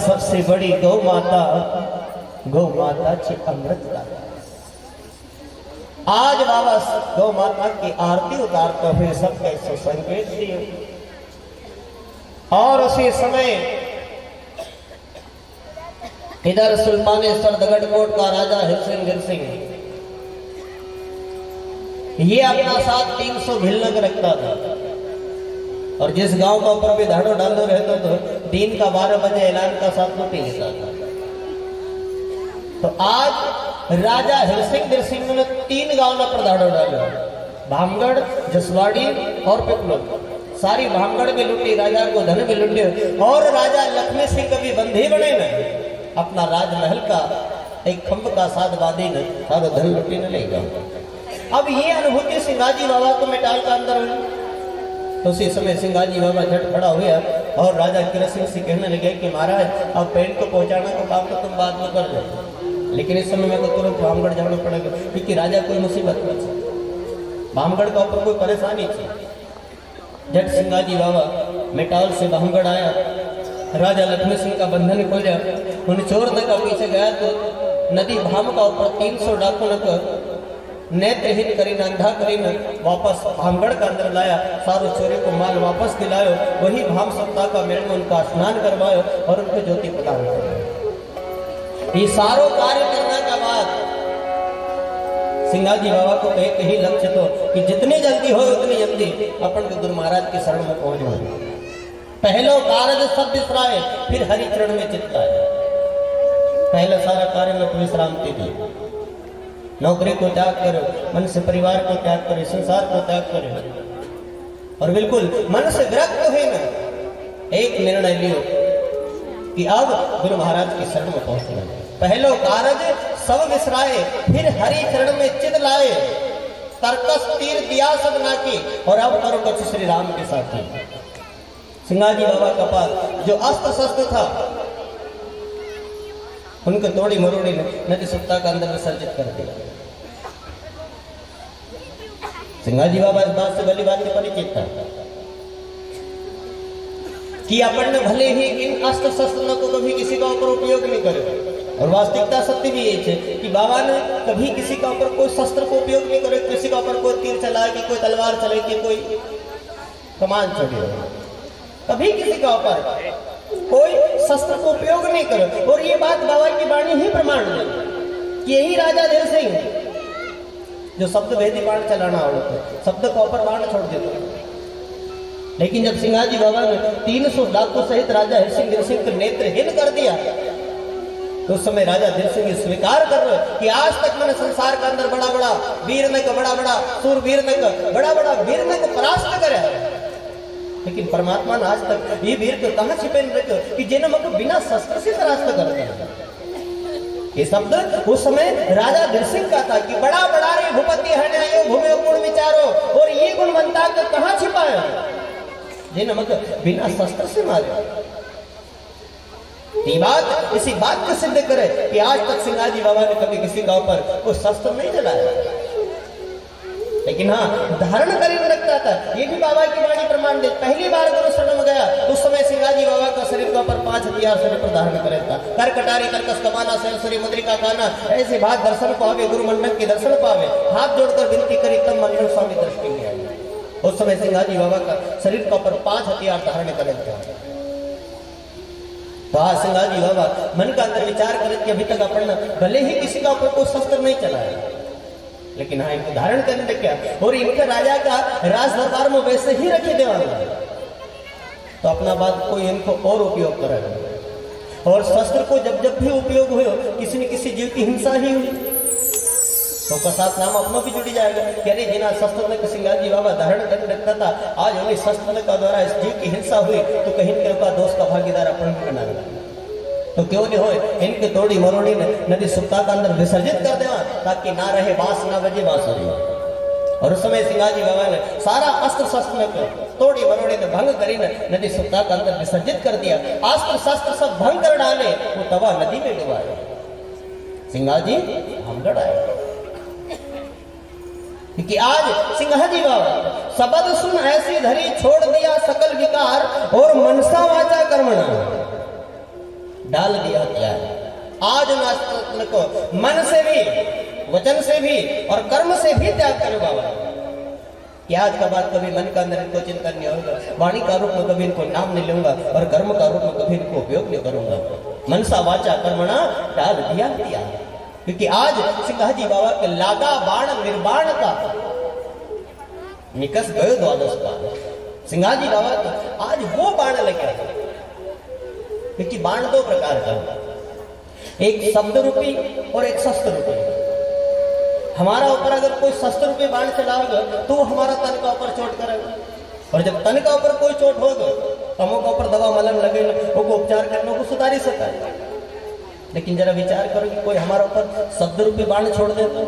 सबसे बड़ी गौ माता अमृत। आज बाबा गौ माता की आरती उतारते हुए सबके सुसंकेत दिए। और उसी समय इधर सुल्तानेश्वर दगड़कोट का राजा हिरसिंह गिरसिंह ये अपना साथ 300 भिल्लक रखता था। और जिस गांव का ऊपर भी धाड़ो डालो रहता तो दिन का 12 बजे ऐलान का साथ में पी लेता था। तो आज राजा हिरसिंह गिरसिंह ने 3 गांव में प्रधाड़ो डालो, भामगढ़, जसवाड़ी और पिपलोद। सारी भामगढ़ भी लुटी, राजा को धन भी लुटे। और राजा लक्ष्मी सिंह कभी बंदी बने न अपना राजमहल का एक खंभ का साथ बांधी न सारा धन लुटी न लेगा। अब ये अनुभूति सिंगाजी बाबा को मिटाल का अंदर हुई। तो उसी समय सिंगाजी बाबा झट खड़ा हुआ और राजा किरसिंह से कहने लगे कि महाराज अब पेड़ को पहुंचाना तो काम तो तुम बाद में कर लो, लेकिन इस समय मेरे को तुरंत भामगढ़ जाना पड़ेगा क्योंकि राजा कोई मुसीबत में थी, भामगढ़ का ऊपर कोई परेशानी थी। झट सिंगाजी बाबा मिटाल से भामगढ़ आया, राजा लक्ष्मी सिंह का बंधन खोजा, उन चोर का पीछे गया तो नदी भाम का ऊपर 300 डाकुओं को नेत्रहीन करीन, अंधा करीन वापस भामगढ़ का अंदर लाया। सारे चोरी को माल वापस दिलायो, वही भाम सप्ताह का मेल में उनका स्नान करवायो और उनको ज्योति प्रदान करवायो। ये सारो कार्य करने के बाद सिंगाजी बाबा को एक ही लक्ष्य तो कि जितनी जल्दी हो उतनी जल्दी अपन के गुरु महाराज के शरण में पहुंच जाए। पहलो कार्य सब विश्राए, फिर हरि चरण में चित्त आए। पहले सारा कार्य में विश्रांति दी, नौकरी को त्याग करो, मन से परिवार को त्याग करो, संसार को त्याग करो और बिल्कुल मन से विरक्त हुए ना एक निर्णय लियो कि अब गुरु महाराज की शरण में पहुंचना। पहलो कार्य सब विसराए, फिर हरि चरण में चित लाए, तर्कस तीर दिया सब नाकी और अब करो कुछ श्री राम के साथ। सिंगाजी बाबा का पास जो अस्त्र शस्त्र था उनको तोड़ी मरोड़ी नदी सत्ता का अंदर विसर्जित कर दिया। सिंगाजी बाबा इस बात से भली बात से परिचित था कि अपन ने भले ही इन अस्त्र शस्त्रों को कभी किसी का ऊपर उपयोग नहीं करे। और वास्तविकता सत्य भी ये है कि बाबा ने कभी किसी का ऊपर कोई शस्त्र को उपयोग नहीं करे, किसी का ऊपर कोई तीर चलाए कि कोई तलवार चले कि कोई कमान चढ़े, कभी किसी का ऊपर कोई शस्त्र को उपयोग नहीं करो। और ये बात बाबा की वाणी ही प्रमाण है कि यही राजा धीर सिंह जो शब्द भेदी बाण चलाना आवड़ता, शब्द को ऊपर बाण छोड़ देता। लेकिन जब सिंगाजी बाबा ने 300 डाकू सहित राजा हिरसिंह गिरसिंह को नेत्रहीन कर दिया तो उस समय राजा धीर सिंह स्वीकार कर रहे कि आज तक मैंने संसार के अंदर बड़ा बड़ा वीर ने को बड़ा बड़ा सूरवीर ने को बड़ा बड़ा वीर ने को परास्त करे, लेकिन परमात्मा ने आज तक ये वीर को कहां छिपे रखो कि जिन्हें मतलब बिना शस्त्र से परास्त करते हैं। ये शब्द उस समय राजा धीरसिंह का था कि बड़ा बड़ा रे भूपति हरण्यायो भूमि गुण विचारो, और ये गुणवंता को कहां छिपाया जिन्हें मतलब बिना शस्त्र से मारे। ये बात इसी बात को सिद्ध करे कि आज तक सिंगाजी बाबा ने कभी किसी का ऊपर कोई शस्त्र नहीं चलाया, लेकिन हाँ धारण करके रखता था। ये भी बाबा की वाणी प्रमाण दे। पहली बार गुरु शरण में गया उस समय सिंगाजी बाबा का शरीर के ऊपर 5 हथियार शरीर पर धारण करे था। कर कटारी करकस कमाना सहसुरी मुद्रिका खाना, ऐसे बात दर्शन पावे गुरु मंडल के दर्शन पावे, हाथ जोड़कर विनती करी तब मंडल स्वामी दर्शन में आए। उस समय सिंगाजी बाबा का शरीर के ऊपर 5 हथियार धारण करे था। तो आज सिंगाजी बाबा मन का अंदर विचार करे कि अभी तक अपन भले ही किसी का ऊपर कोई शस्त्र नहीं चलाया, लेकिन हाँ इनको धारण करने क्या और इनके राजा का राज दरबार में वैसे ही रखे देवाना, तो अपना बात कोई इनको और उपयोग करेगा। और शस्त्र को जब जब भी उपयोग हुए किसी न किसी जीव की हिंसा ही हुई तो का साथ नाम अपना भी जुड़ जाएगा कि अरे जिना शस्त्र में सिंगाजी बाबा धारण करके रखता था, आज उन्हें शस्त्र का द्वारा इस जीव की हिंसा हुई तो कहीं कृपा दोष का भागीदार अपन बना लगा। तो क्यों नहीं हो इनके तोड़ी मरोड़ी ने नदी सुप्ता का अंदर विसर्जित कर देवा ताकि ना रहे बांस ना बजे बांसुरी। और उस समय सिंगाजी बाबा ने सारा अस्त्र शस्त्र को तोड़ी मरोड़ी ने भंग करी नदी सुप्ता का अंदर विसर्जित कर दिया। अस्त्र शस्त्र सब भंग कर डाले, वो तवा नदी में डुबाया। सिंगाजी भामगढ़ आए कि आज सिंगाजी बाबा शब्द सुन ऐसी धरी छोड़ दिया सकल विकार और मनसा वाचा कर्मणा। डाल दिया हथियार। आज नास्तिक को मन से भी, वचन से भी और कर्म से भी त्याग करे बाबा कि आज का बाद कभी मन का अंदर इनको चिंतन नहीं होगा, वाणी का रूप में कभी इनको नाम नहीं लूंगा और कर्म का रूप में कभी इनको उपयोग नहीं करूंगा। मनसा वाचा कर्मणा डाल दिया हथियार। क्योंकि आज सिंहाजी बाबा के लागा बाण निर्बाण का निकस गयो द्वादश का। सिंहाजी बाबा का आज वो बाण लगे। क्योंकि बाण दो प्रकार का, एक शब्द रूपी और एक शस्त्र रूपी। हमारा ऊपर अगर कोई शस्त्र रूपी बाण चलाओगे तो हमारा तन का ऊपर चोट करेगा, और जब तन का ऊपर कोई चोट होगा तो हम ऊपर दवा मलम लगे वो उपचार करने को सुधारी सकता है। लेकिन जरा विचार करो कि कोई हमारा ऊपर शब्द रूपी बाण छोड़ दे तो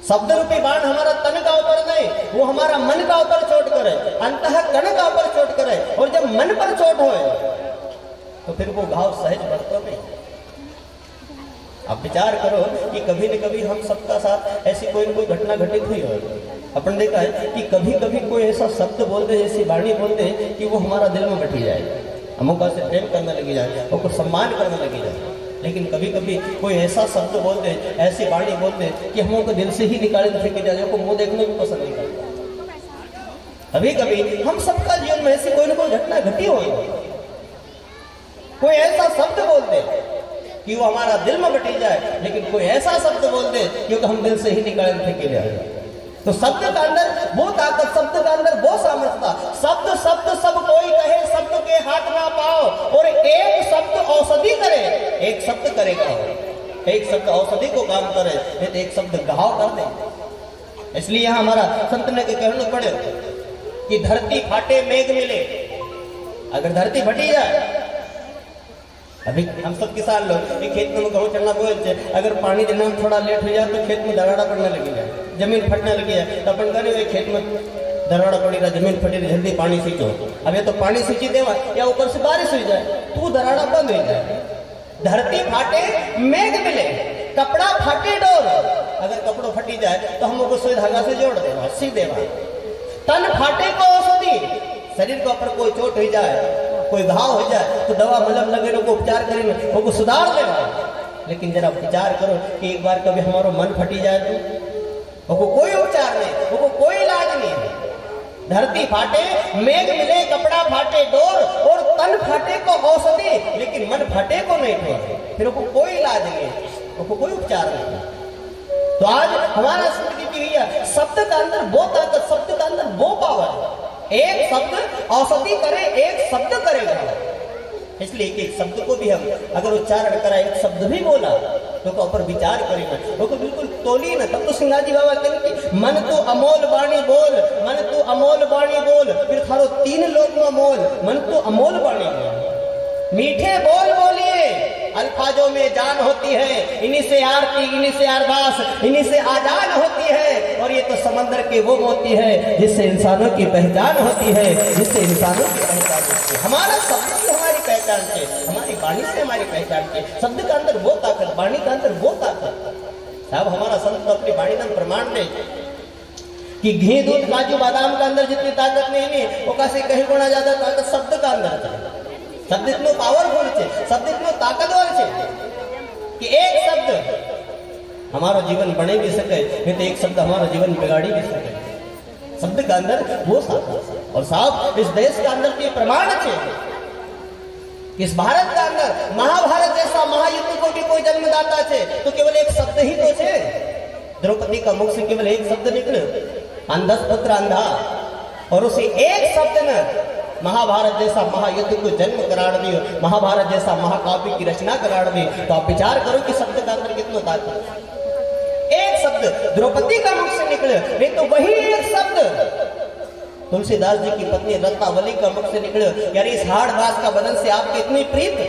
शब्द रूपी बाण हमारा तन का ऊपर नहीं, वो हमारा मन का ऊपर चोट करे, अंतःकरण का ऊपर चोट करे, और जब मन पर चोट हो तो फिर वो घाव सहज बढ़ता नहीं। आप विचार करो कि कभी न कभी हम सबका साथ ऐसी कोई न कोई घटना घटित हुई हो। अपन देखा है कि कभी कभी कोई ऐसा शब्द बोल दे, ऐसी वाणी बोल दे कि वो हमारा दिल में बैठी जाए, हम से प्रेम करने लगी जाए, वो सम्मान करने लगी जाए। लेकिन कभी कभी कोई ऐसा शब्द बोल दे, ऐसी वाणी बोल दे कि हम को दिल से ही निकाले फेंके जाए, को मुंह देखने भी पसंद नहीं करता। कभी कभी हम सबका जीवन में ऐसी कोई न कोई घटना घटी हो, कोई ऐसा शब्द बोल दे कि वो हमारा दिल में बटी जाए, लेकिन कोई ऐसा शब्द बोल दे कि हम दिल से ही निकाले फेंके जाए। तो शब्द का अंदर वो ताकत, शब्द का अंदर वो सामर्थ्यता। शब्द शब्द सब कोई कहे, शब्द के हाथ ना पाओ, और एक शब्द औषधि करे, एक शब्द करेगा, एक शब्द औषधि को काम करे, तो एक शब्द घाव कर दे। इसलिए यहां हमारा संत ने कहना पड़े कि धरती फाटे मेघ मिले। अगर धरती फटी जाए, अभी हम सब किसान लोग खेत में गेहूं चढ़ना बोलते, अगर पानी देने में थोड़ा लेट हो जाए तो खेत में दराड़ा पड़ने लगी जाए, जमीन फटने लगी है, तो अपन करे खेत में दराड़ा पड़ी रहा, जमीन फटी रही, जल्दी पानी सींचो। अब ये तो पानी सींची देवा या ऊपर से बारिश हो जाए तो दराड़ा बंद हो जाए। धरती फाटे मेघ मिले, कपड़ा फाटे डोर। अगर कपड़ों फटी जाए तो हम लोग सुई धागा से जोड़ देवा, सी देवा। तन फाटे को औषधि, शरीर के ऊपर कोई चोट हो जाए, कोई घाव हो जाए तो दवा मलम लगे को उपचार करेंगे, वो सुधार देगा। लेकिन जरा विचार करो कि एक बार कभी हमारा मन फटी जाए तो वो कोई उपचार नहीं, वो कोई इलाज नहीं। धरती फाटे मेघ मिले, कपड़ा फाटे डोर, और तन फाटे को औषधि, लेकिन मन फटे को नहीं ठोर, फिर वो कोई इलाज नहीं, वो कोई उपचार नहीं। तो आज हमारा स्मृति की हुई है, शब्द का अंदर वो ताकत, शब्द का अंदर वो पावर। एक शब्द औषधि करे, एक शब्द करेगा। इसलिए एक शब्द को भी हम अगर उच्चारण करा, एक शब्द भी बोला तो ऊपर विचार करेगा, वो तो बिल्कुल तोली ना। तब तो सिंहाजी बाबा कहेंगे मन तो अमोल वाणी बोल, मन तो अमोल वाणी बोल, फिर थारो तीन लोग में मोल, मन तो अमोल वाणी बोल। मीठे बोल बोलिए, अल्फाजों में जान होती है, इन्हीं से आरती, इन्हीं से अरदास, इन्हीं से आजान होती है। और ये तो समंदर के वो मोती है जिससे इंसानों की पहचान होती है, जिससे इंसानों की पहचान होती है। हमारा शब्द से हमारी पहचान के, हमारी वाणी से हमारी पहचान के। शब्द का अंदर वो ताकत, वाणी का अंदर वो ताकत। साहब हमारा संत तो अपनी वाणी का प्रमाण दे कि घी दूध काजू बादाम का अंदर जितनी ताकत नहीं, वो कैसे कहीं गुना ज्यादा ताकत शब्द का अंदर है। शब्द इतना पावरफुल है, शब्द इतना ताकतवर है कि एक शब्द हमारा जीवन बने भी सके, नहीं तो एक शब्द हमारा जीवन बिगाड़ी भी सके। शब्द का अंदर वो साथ। और साहब इस देश का अंदर के प्रमाण है, इस भारत का अंदर महाभारत जैसा महायुद्ध को भी कोई जन्मदाता है तो केवल एक शब्द ही तो है। द्रौपदी का मुख से केवल एक शब्द निकले, अंधस पुत्र अंधा, और उसी एक शब्द ने महाभारत जैसा महायुद्ध को जन्म करार दी, महाभारत जैसा महाकाव्य की रचना करार दी। तो आप विचार करो कि शब्द का अंदर कितना ताकत। एक शब्द द्रौपदी का मुख से निकले, नहीं तो वही एक शब्द तुलसीदास जी की पत्नी रत्नावली का मुख से निकले, यानी इस हाड़ दास का बदन से आपकी इतनी प्रीति,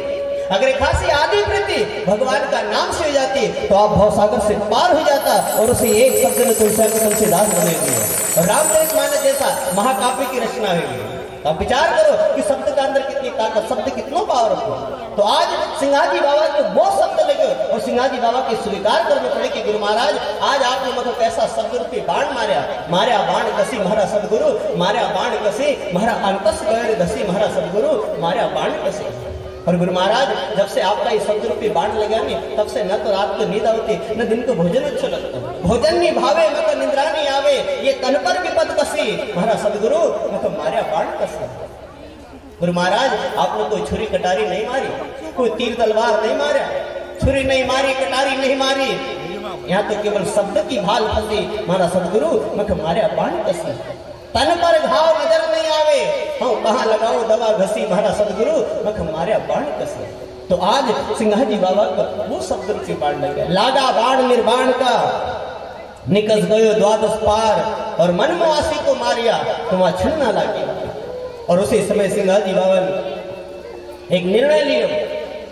अगर एक खासी आदि प्रीति भगवान का नाम से हो जाती तो आप भवसागर से पार हो जाता, और उसे एक शब्द में तुलसीदास बनेगी और रामचरितमानस जैसा महाकाव्य की रचना होगी। तो आप विचार करो कि शब्द का अंदर कितनी ताकत, शब्द कितना पावरफुल। तो आज सिंहाजी बाबा को वो शब्द लगे और सिंहाजी बाबा के स्वीकार करने पड़े कि गुरु महाराज आज आपने मतलब कैसा शब्द रूपी बाण मारा, मारा बाण कसी महारा सदगुरु, मारा बाण कसी महारा अंतस गैर दसी महारा सदगुरु, मारा बाण कसी। और गुरु महाराज जब से आपका इस शब्द रूपी बाण लगा नहीं, तब से न तो रात को नींद आती, न दिन को भोजन अच्छा लगता। भोजन नहीं भावे न तो निद्रा नहीं आवे, ये तन पर विपद कसी, महाराज सदगुरु मैं तो मारा बाण कसी। गुरु महाराज आपने कोई छुरी कटारी नहीं मारी, कोई तीर तलवार नहीं मारा, छुरी नहीं मारी, कटारी नहीं मारी, यहाँ तो केवल शब्द की भाल फंसी। महाराज सदगुरु मैं तो मारा बाण कसी, तन पर घाव नजर नहीं आवे, हम कहाँ लगाओ दवा घसी, महाराज सदगुरु मैं मारे बाण कसी। तो आज सिंघाजी बाबा का वो शब्द रूपी बाण लग गया, लागा बाण निर्बाण का, निकस गयो द्वादश पार, और मनमोआसी को मारिया तो वहां छन्ना लागे। और उसी समय सिंघाजी बाबा ने एक निर्णय लिया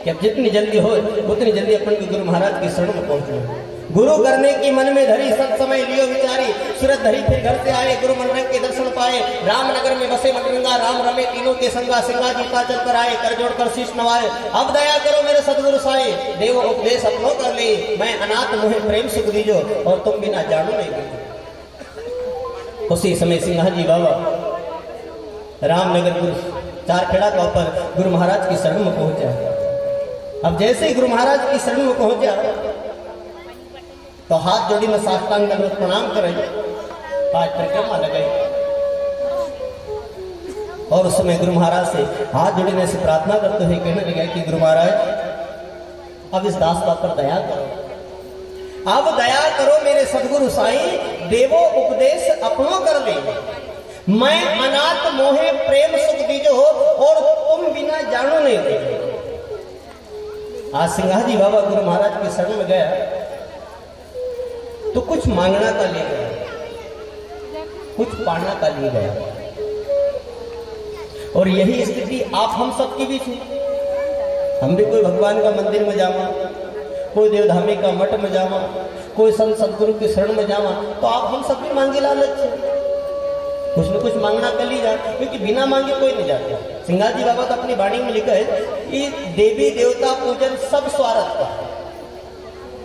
कि अब जितनी जल्दी हो उतनी जल्दी अपन को गुरु महाराज की शरण में पहुंचना। गुरु करने की मन में धरी, सत समय लियो विचारी, सूरत धरी फिर घर से आए, गुरु मंडल के दर्शन पाए, रामनगर में बसे मटरंगा, राम रमे तीनों के संगा, सिंगा जीता चल कर आए, कर जोड़ कर शीश नवाए, अब दया करो मेरे सदगुरु साए, देव उपदेश अपनो कर ले, मैं अनाथ मोहे प्रेम सुख दीजो, और तुम बिना जानो नहीं दीजो। उसी समय सिंघाजी बाबा रामनगर गुरु चारखेड़ा का ऊपर गुरु महाराज की शरण में पहुंचा। अब जैसे ही गुरु महाराज की शरण में पहुंचा तो हाथ जोड़ी में साष्टांग दंडवत प्रणाम करे, पांच परिक्रमा लगाई, और उस समय गुरु महाराज से हाथ जोड़ने से प्रार्थना करते हुए कहने लगा कि गुरु महाराज अब इस दास पर दया करो, अब दया करो मेरे सदगुरु साईं, देवो उपदेश अपनो कर ले, मैं अनाथ मोहे प्रेम सुख दीजो, और तुम बिना जानो नहीं दे। आज सिंघाजी बाबा गुरु महाराज की शरण में गया तो कुछ मांगना का ले गया, कुछ पाना का ले गया, और यही स्थिति आप हम सबकी भी थी। हम भी कोई भगवान का मंदिर में जावा, कोई देवधामी का मठ में जावा, कोई संत सदगुरु की शरण में जावा, तो आप हम सब भी मांगे लालच से कुछ न कुछ मांगना कर ली जाता, क्योंकि बिना मांगे कोई नहीं जाता। सिंघाजी बाबा तो अपनी वाणी में लिखा है कि देवी देवता पूजन सब स्वार्थ का,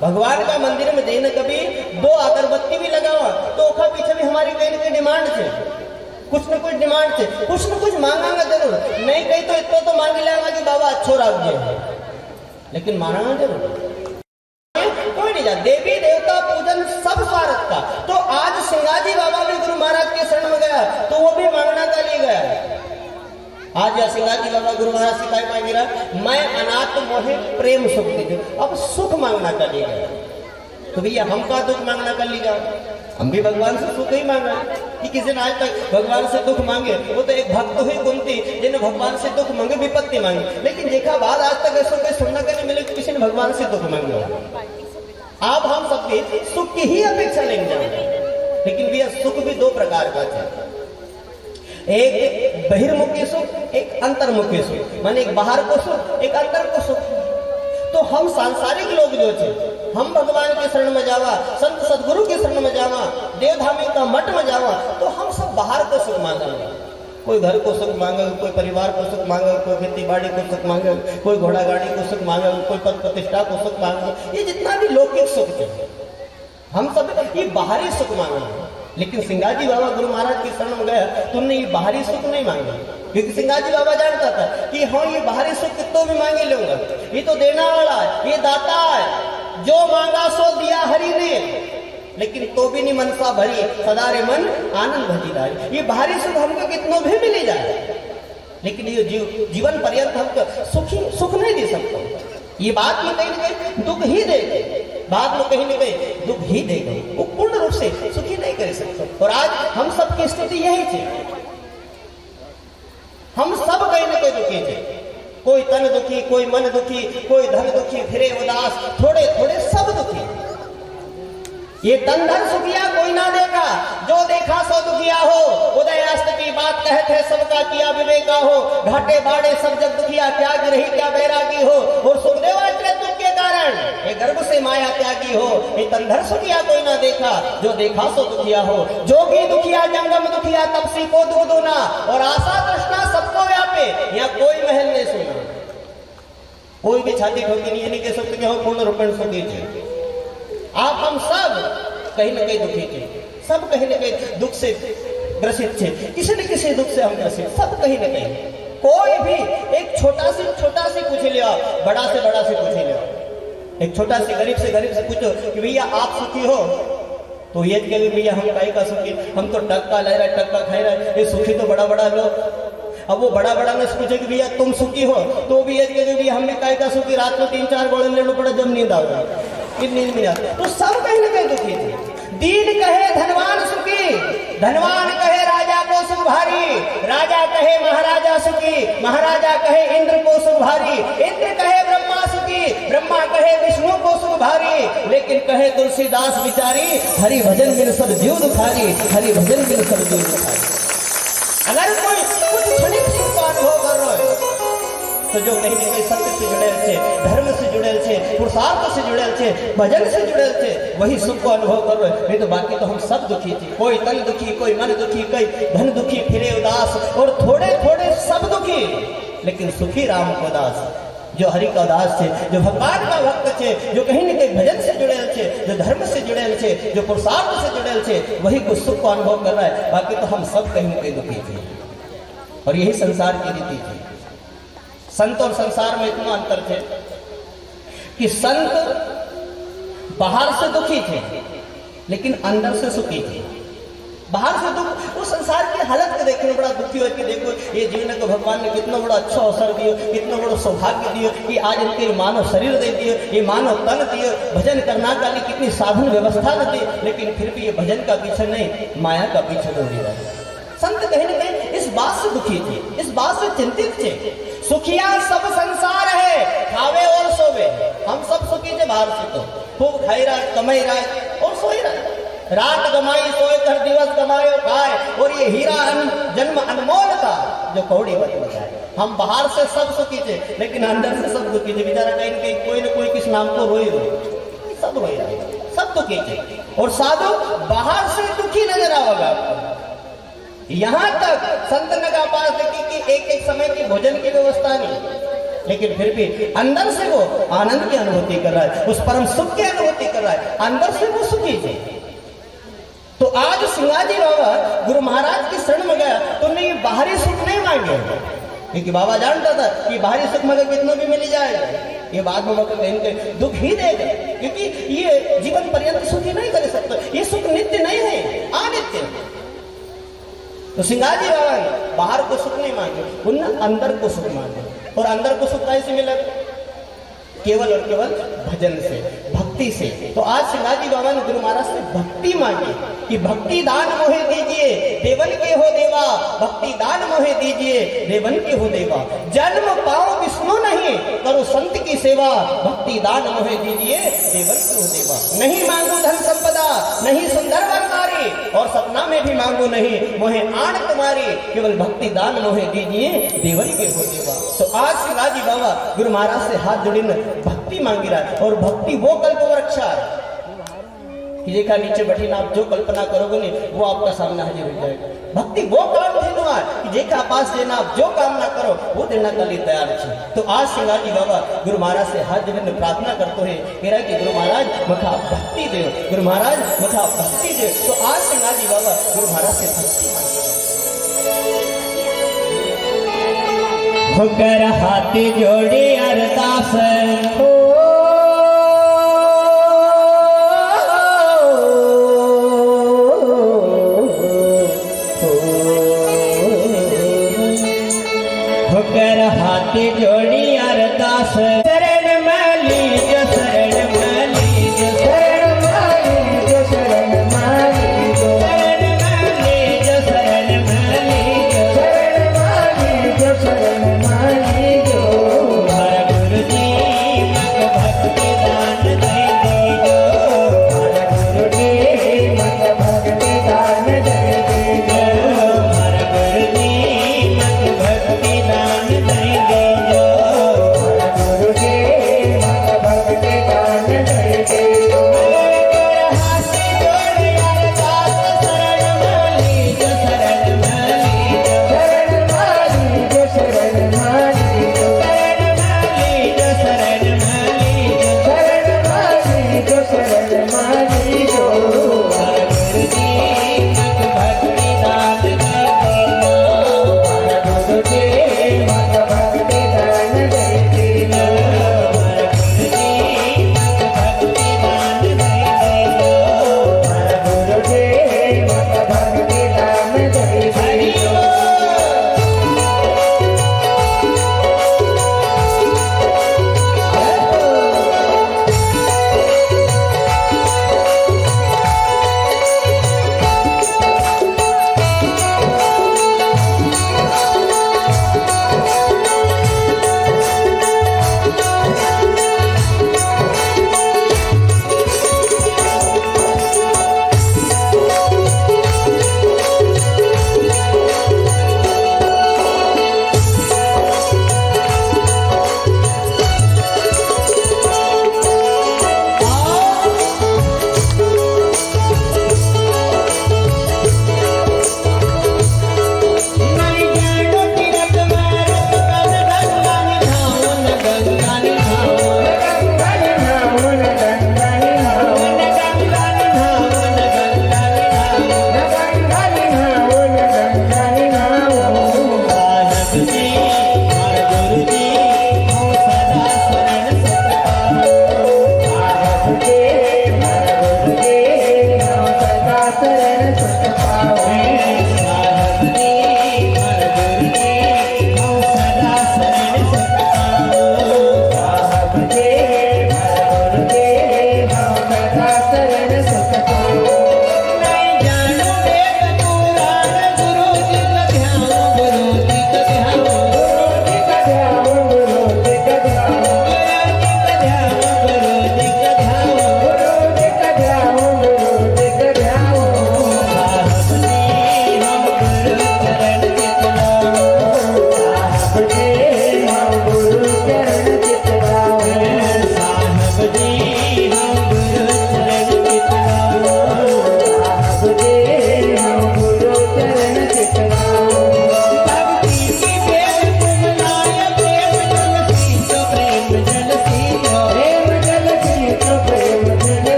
भगवान का मंदिर में देने कभी दो अगरबत्ती भी लगावा तो ओखा पीछे भी हमारी कहीं न कहीं डिमांड थे, कुछ न कुछ डिमांड थे, कुछ न कुछ मांगांगा जरूर, नहीं कहीं तो इतना तो मांग लेगा कि बाबा अच्छो राग गए, लेकिन मांगांगा जरूर, कोई नहीं जा। देवी देवता पूजन सब स्वार्थ का। तो आज सिंघाजी बाबा भी गुरु महाराज के शरण में गया तो वो भी मांगना का लिए गया। आज या सिंघाजी बाबा गुरु महाराज से क्या मांग रहा, मैं अनाथ मोहे प्रेम सुख दीजिए, अब सुख मांगना कर लिया। तो भैया हम का दुख मांगना कर लिया, हम भी भगवान से सुख ही मांगा कि किसी ने आज तक भगवान से दुख मांगे, वो तो एक भक्त हुई कुंती जिन्हें भगवान से दुख मांगे, विपत्ति मांगी, लेकिन देखा बाद आज तक ऐसा कोई सुनना के नहीं मिले किसी ने भगवान से दुख मांगा। आप हम सबके सुख की ही अपेक्षा लेने जाएंगे, लेकिन भैया सुख भी दो प्रकार का था, एक बहिर्मुखी सुख, एक अंतर्मुखी सुख, माने एक बाहर को सुख, एक अंदर को सुख। तो हम सांसारिक लोग जो थे, हम भगवान के शरण में जावा, संत सदगुरु के शरण में जावा, देवधामी का मठ में जावा, तो हम सब बाहर को सुख मांगेंगे, कोई घर को सुख मांगे, कोई परिवार को सुख मांगे, कोई खेती बाड़ी को सुख मांगे, कोई घोड़ा गाड़ी को सुख मांगे, कोई पद प्रतिष्ठा को सुख मांगे, ये जितना भी लौकिक सुख थे हम सब ये बाहरी सुख मांगे। लेकिन सिंघाजी बाबा गुरु महाराज की शरण में गया तो उन्होंने ये बाहरी सुख नहीं मांगा, क्योंकि सिंघाजी बाबा जानता था कि हाँ ये बाहरी सुख कितो भी मांगे लूंगा, ये तो देना वाला है, ये दाता है, जो मांगा सो दिया हरि ने, लेकिन तो भी नहीं मनसा भरी, सदारे मन आनंद भजी। ये बाहरी सुख हमको कितनों भी मिले जाए, लेकिन ये जीवन पर्यंत हमको सुख नहीं दे सकता। ये बात में कहीं न कहीं दुख ही देगा, बाद में कहीं न कहीं दुख ही देगा, वो पूर्ण रूप से सुखी नहीं कर सकता। और आज हम सब की स्थिति यही थी, हम सब कहीं न कहीं दुखी थे, कोई तन दुखी, कोई मन दुखी, कोई धन दुखी, फिरे उदास, थोड़े थोड़े सब दुखी। ये तन धन सुखिया कोई ना देखा, जो देखा सो दुखिया हो, उदयास्त की बात कहते सबका किया विवेका हो, घाटे बाड़े सब जब दुखिया, त्याग रही क्या बैरागी हो, और सुखदेव दुख के कारण ये गर्भ से माया त्यागी हो। ये तन धन सुखिया कोई ना देखा, जो देखा सो दुखिया हो, जोगी दुखिया जंगम दुखिया तपसी को दुख दूना, और आशा तृष्णा सबको व्यापे, यहाँ कोई महल नहीं सुना, कोई भी छाती ठोकी नहीं कह सकते कि हम पूर्ण रूपेण सुखी थे। आप हम सब कहीं न कहीं दुखी थे, सब कहीं न कहीं दुख से ग्रसित थे, किसी न किसी दुख से हम ग्रसित, सब कहीं न कहीं, कोई भी एक छोटा से पूछ लिया, बड़ा से पूछ लिया, एक छोटा से गरीब से पूछो कि भैया आप सुखी हो, तो ये कहे भैया हम काहे का सुखी, हम तो टक्का ले रहे टक्का खाए रहे, ये सुखी तो बड़ा लोग। अब वो बड़ा में से पूछे कि भैया तुम सुखी हो, तो भी ये कहे भैया हमने काहे का सुखी, रात को 3-4 गोले लेना पड़ा जब नींद आ गई, नींद नहीं आती। तो सब कहीं ना कहीं दुखी थे। दीन कहे धनवान सुखी, धनवान कहे राजा को सुख भारी, राजा कहे महाराजा सुखी, महाराजा कहे इंद्र को सुख भारी, इंद्र कहे ब्रह्मा सुखी, ब्रह्मा कहे विष्णु को सुख भारी, लेकिन कहे तुलसीदास बिचारी, हरि भजन बिन सब जीव दुखारी, हरि भजन बिन सब जीव दुखारी। अगर कोई कुछ क्षणिक सुख का अनुभव कर रहा है, तो जो कहीं ना कहीं सत्य से जुड़ेल छे, धर्म से जुड़ेल छे, पुरुषार्थ से जुड़ेल छे, भजन से जुड़ेल छे, वही सुख को अनुभव कर रहे। नहीं तो बाकी तो हम सब दुखी थे, कोई तन दुखी, कोई मन दुखी, कोई धन दुखी, फिरे उदास, और थोड़े सब दुखी, लेकिन सुखी राम को दास, जो हरि का दास छे, जो भगवान का भक्त छे, जो कहीं न कहीं भजन से जुड़ेल छे, जो धर्म से जुड़ेल छे, जो पुरुषार्थ से जुड़ेल छे, वही कुछ सुख को अनुभव कर रहा है। बाकी तो हम सब कहीं न कहीं दुखी थे, और यही संसार की रीति थी। संत और संसार में इतना अंतर थे कि संत बाहर से दुखी थे, लेकिन अंदर से सुखी थे। बाहर से दुख, वो संसार की हालत को देखने बड़ा दुखी हो कि देखो ये जीवन को भगवान ने कितना बड़ा अच्छा अवसर दियो, कितना बड़ा सौभाग्य दियो कि आज इनके मानव शरीर दे दियो, ये मानव तन दियो, भजन करना का लिए कितनी साधन व्यवस्था न दी, लेकिन फिर भी ये भजन का पीछे नहीं, माया का पीछे दौड़ रहा है। संत कहीं न कहीं इस बात से दुखी थे, इस बात से चिंतित थे। सुखिया सब संसार है, खावे और सोवे, हम सब सुखी थे बाहर से, तो खूब खाई रहा, कमाई रहा और सोई रहा, रात गमाई सोए हर दिवस गमाए खाए, और ये हीरा जन्म अनमोल था जो कौड़ी बच बताए। हम बाहर से सब सुखी थे, लेकिन अंदर से सब दुखी थे। बेचारा कहीं कहीं कोई न कोई किस नाम को रोई सब रोई रहे, सब दुखी थे। और साधु बाहर से दुखी नजर आएगा आपको, यहां तक संत नगा पास देखी कि एक समय की भोजन की व्यवस्था नहीं, लेकिन फिर भी अंदर से वो आनंद की अनुभूति कर रहा है, उस परम सुख की अनुभूति कर रहा है, अंदर से वो सुखी थे। तो आज सिंगाजी बाबा गुरु महाराज की शरण में गया तो उन्हें ये बाहरी सुख नहीं मांगे, क्योंकि बाबा जानता था कि बाहरी सुख मगर कितना भी मिल जाएगा, ये बाद में मगर कहीं दुख ही देगा, क्योंकि ये जीवन पर्यंत सुखी नहीं कर सकता, ये सुख नित्य नहीं है, अनित्य। तो सिंगाजी बाबा ने बाहर को सुख नहीं मांगे, उन्हें अंदर को सुख मांगे। और अंदर को सुख कैसे मिला? केवल और केवल भजन से, भक्ति से। तो आज सिंगाजी बाबा ने गुरु महाराज से भक्ति मांगी कि भक्ति दान मोहे दीजिए, देवन के हो देवा, भक्ति दान मोहे दीजिए, देवन के हो देवा। जन्म पाओ विष्णु नहीं, करो संत की सेवा, भक्ति दान मोहे दीजिए, देवन के हो देवा। नहीं मांगू धन संपदा, नहीं सुंदर वरनारी, और सपना में भी मांगू नहीं, मोहे आन तुम्हारी, केवल भक्ति दान मोहे दीजिए, देवन के हो देवा। तो आज सिंगाजी बाबा गुरु महाराज से हाथ जोड़े भक्ति मांगी रहा है, और भक्ति वो कल्प वृक्षा है कि देखा नीचे बैठी ना, आप जो कल्पना करोगे नहीं वो आपका सामने हाजिर हो जाएगा। भक्ति वो काम देना कि देखा पास देना, आप जो कामना करो वो देना के लिए तैयार है। तो आज सिंगाजी बाबा गुरु महाराज से हाथ जोड़े प्रार्थना करते हैं, कह रहा है कि गुरु महाराज मखा भक्ति दे, गुरु महाराज मखा भक्ति दे। तो आज सिंगाजी बाबा गुरु महाराज से भक्ति मांगे, होकर हाथ जोड़े अरदास हो, होकर हाथ जोड़ी अरदास, शरण माली जो शरण माली जो शरण माली जो शरण माली जो शरण माली जो शरण माली जो शरण माली जो शरण माली जो। हर गुरु जी मग भक्ति दान दे दीजो, हर गुरु जी मग भक्ति दान दे दीजो, हर गुरु जी मग भक्ति दान दे दीजो, हर गुरु जी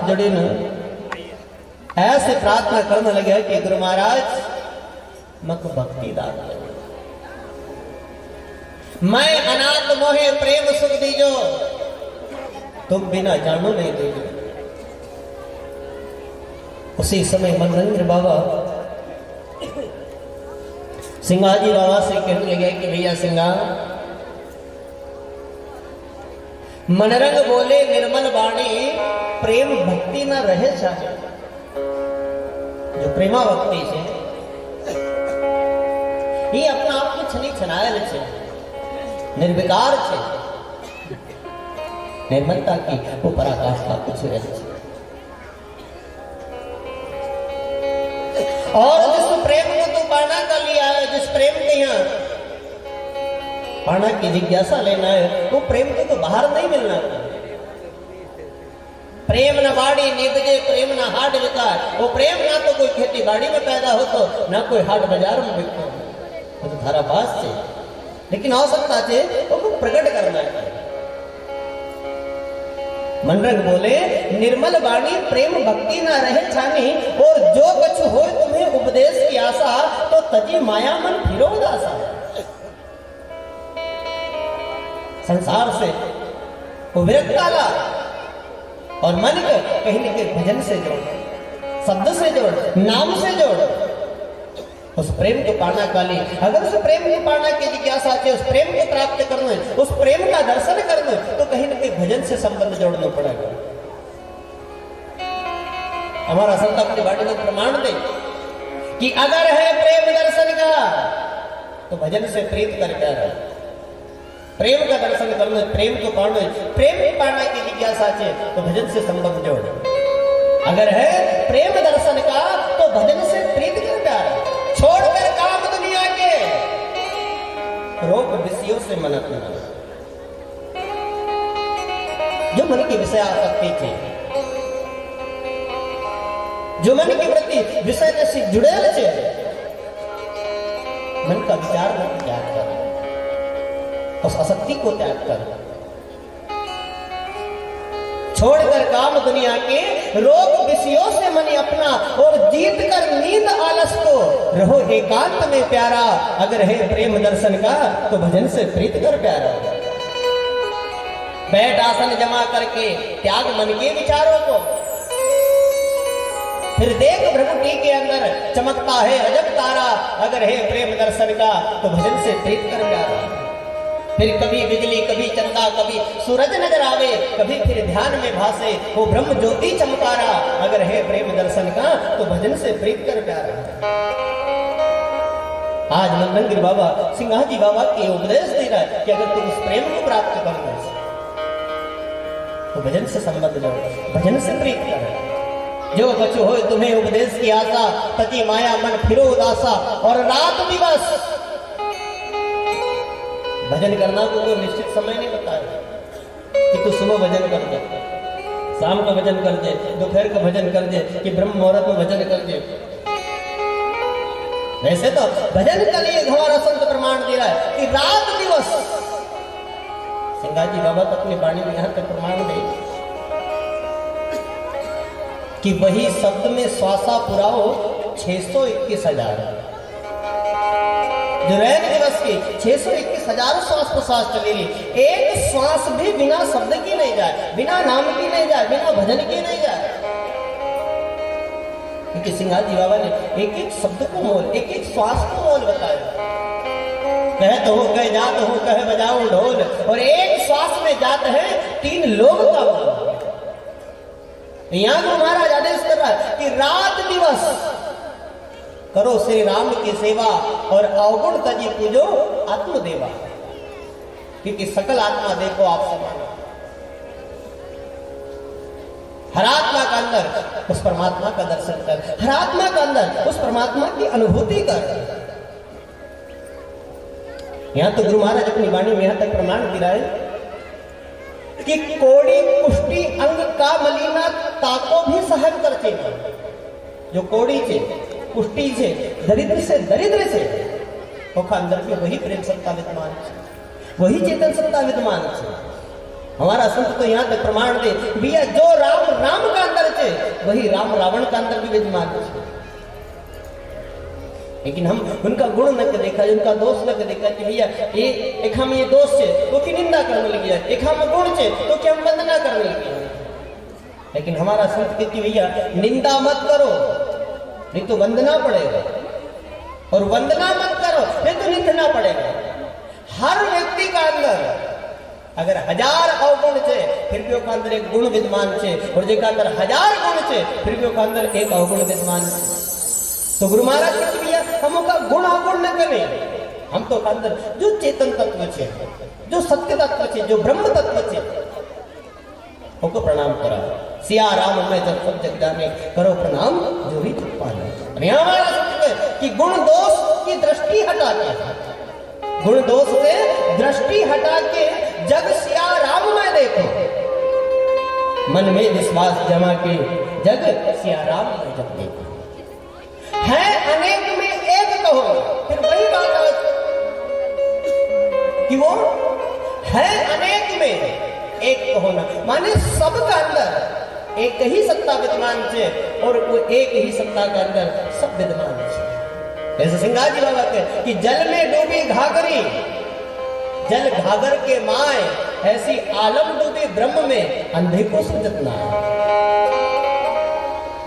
हाथ जोड़े न ऐसे प्रार्थना करने लगे कि गुरु महाराज मक भक्ति दान करो। मैं अनाथ मोहे प्रेम सुख दीजो, तुम बिना जानो नहीं दीजो। उसी समय मनरंजन बाबा सिंगाजी बाबा से कहने लगे कि भैया सिंगा, मनरंग बोले निर्मल वाणी प्रेम भक्ति न रहे चाहे। जो प्रेमा भक्ति है ये अपना आप में छनी छनायल है, निर्विकार है, निर्मलता की वो पराकाष्ठा कुछ रहे। और जिस प्रेम को तू पाना कर लिया है, जिस प्रेम के यहाँ पाना की जिज्ञासा लेना है, वो प्रेम को तो बाहर नहीं मिलना। प्रेम न बाड़ी निपजे, प्रेम न हाट विकार। वो प्रेम ना तो कोई खेती बाड़ी में पैदा हो तो ना कोई हाट बाजार में बिकतो, वो तो थारा पास से। लेकिन आवश्यकता से वो प्रकट करना है। मनरंग बोले निर्मल वाणी प्रेम भक्ति ना रहे छानी, और जो कछु हो तुम्हें उपदेश की आशा, तो तजी माया मन फिरो उदासा। संसार से वो विरक्त आला और मन को कहीं न कहीं भजन से जोड़, शब्द से जोड़, नाम से जोड़, उस प्रेम को पाना काली। अगर उस प्रेम को पाना की जिज्ञासा है, उस प्रेम को प्राप्त करना, उस प्रेम का दर्शन करना, तो कहीं न कहीं भजन से संबंध जोड़ना पड़ेगा। हमारा संत अपनी वाणी में प्रमाण दे कि अगर है प्रेम दर्शन का तो भजन से प्रीत कर प्यारा। प्रेम का दर्शन करना, प्रेम को पाना, प्रेम को पाना की जिज्ञासा है तो भजन से संबंध जोड़। अगर है प्रेम दर्शन का तो भजन से प्रीत कर प्यारा। छोड़कर काम दुनिया के, रोक विषयों से मन अपना। जो मन की विषय आसक्ति थी, जो मन के प्रति विषय से जुड़े थे, मन का विचार को त्याग कर, उस आसक्ति को त्याग कर। छोड़कर काम दुनिया के, रोग विषयों से मन अपना, और जीत कर नींद आलस को, रहो एकांत में प्यारा। अगर है प्रेम दर्शन का तो भजन से प्रीत कर प्यारा। बैठ आसन जमा करके त्याग मन के विचारों को, फिर देख भ्रमटी के अंदर चमकता है अजब तारा। अगर है प्रेम दर्शन का तो भजन से प्रीत कर प्यारा। फिर कभी बिजली, कभी चंदा, कभी सूरज नजर आवे, कभी फिर ध्यान में भासे वो ब्रह्म ज्योति चमकारा। अगर है प्रेम दर्शन का तो भजन से प्रीत कर प्यारा। आज मनरंग बाबा सिंगाजी बाबा के उपदेश दे रहा है कि अगर तुम उस प्रेम को प्राप्त करना तो भजन से संबंध लो, भजन से प्रीत करो। जो बचो हो तुम्हें उपदेश की आशा, तजी माया मन फिरो उदासा। और रात दिवस भजन करना को कोई निश्चित समय नहीं बताया कि तू सुबह भजन कर दे, शाम का भजन कर दे, दोपहर का भजन कर दे, कि ब्रह्म मुहूर्त में भजन कर दे। वैसे तो भजन का लिए हमारा संत प्रमाण दे रहा है कि रात दिवस। सिंगाजी बाबा तो अपनी वाणी में यहां तक प्रमाण दे कि वही शब्द में श्वासा पुराओ 621,000। जो रैन दिवस की 621,000 श्वास प्रश्वास चलेगी। एक श्वास भी बिना शब्द की नहीं जाए, बिना नाम की नहीं जाए, बिना भजन की नहीं जाए। क्योंकि सिंगाजी बाबा ने एक एक शब्द को मोल, एक एक श्वास को मोल बताया। कह तो हो, कह जात हो, कह बजाओ ढोल। और एक श्वास में जात है 3 लोग का मोल। यहां को महाराज आदेश कर रहा है कि रात दिवस करो श्री राम की सेवा, और अवगुण तजी पूजो आत्मदेवा। क्योंकि सकल आत्मा देखो आप समान। हर आत्मा का अंदर उस परमात्मा का दर्शन कर, हर आत्मा का अंदर उस परमात्मा की अनुभूति कर। यहां तो गुरु महाराज अपनी वाणी में यहां तक प्रमाण दे रहा है कि कोड़ी पुष्टि अंग का मलिना ताको भी सहन करते। जो कोड़ी थे, पुष्टि से, दरिद्र से, ओखा अंदर में वही प्रेम सत्ता विद्यमान है, वही चेतन सत्ता विद्यमान है। हमारा संत तो यहाँ तक प्रमाण दे भैया जो राम राम का अंदर छे वही राम रावण का अंदर भी विद्यमान है। लेकिन हम उनका गुण न के देखा, उनका दोष न के देखा कि भैया ये एक हम ये दोष छे तो की निंदा करने लगी है, एक हम गुण छे तो कि हम वंदना करने लगी है। लेकिन हमारा संत कहती भैया निंदा मत करो नहीं तो वंदना पड़ेगा, और वंदना मत करो नहीं तो निंदना पड़ेगा। हर व्यक्ति का अंदर अगर 1000 अवगुण छे फिर भी उसका अंदर एक गुण विद्यमान छे, और जेका अंदर 1000 गुण छे फिर भी उसका अंदर एक अवगुण विद्यमान छे। तो गुरु महाराज कहते भैया हम का गुण अवगुण न करें, हम तो अंदर जो चेतन तत्व छे, जो सत्य तत्व छे, जो ब्रह्म तत्व छे उनको प्रणाम करा। सिया राम मैं जब सब जग जाने करो प्रणाम जो भी जग पाने। यहाँ हमारा सत्य है कि गुण दोष की दृष्टि हटा के, गुण दोष से दृष्टि हटा के जग सिया राम में देखो, मन में विश्वास जमा के जग सिया राम में जब देखो। है अनेक में एक कहो, फिर वही बात है कि वो है अनेक में एक कहो ना, माने सबका अंदर एक ही सत्ता विद्यमान है, और वो एक ही सत्ता के अंदर सब विद्यमान है। जैसे सिंगार जी बाबा कहते कि जल में डूबी घाघरी जल घाघर के माए, ऐसी आलम डूबी ब्रह्म में अंधे को सुजत ना।